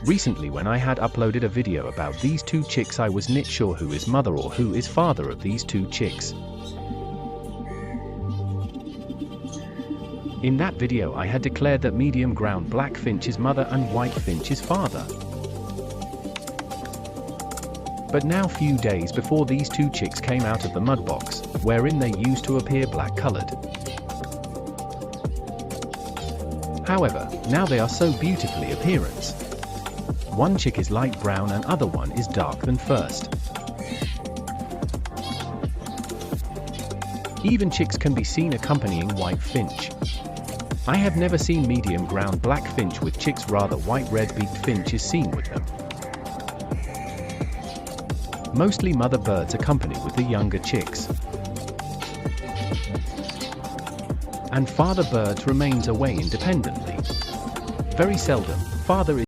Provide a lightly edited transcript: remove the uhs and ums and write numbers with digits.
Recently, when I had uploaded a video about these two chicks, I was not sure who is mother or who is father of these two chicks. In that video, I had declared that medium ground black finch is mother and white finch is father. But now, few days before, these two chicks came out of the mud box, wherein they used to appear black colored. However, now they are so beautifully appearance. One chick is light brown and other one is dark than first. Even chicks can be seen accompanying white finch. I have never seen medium ground black finch with chicks, rather white red-beaked finch is seen with them. Mostly mother birds accompany with the younger chicks. And father birds remains away independently. Very seldom, father is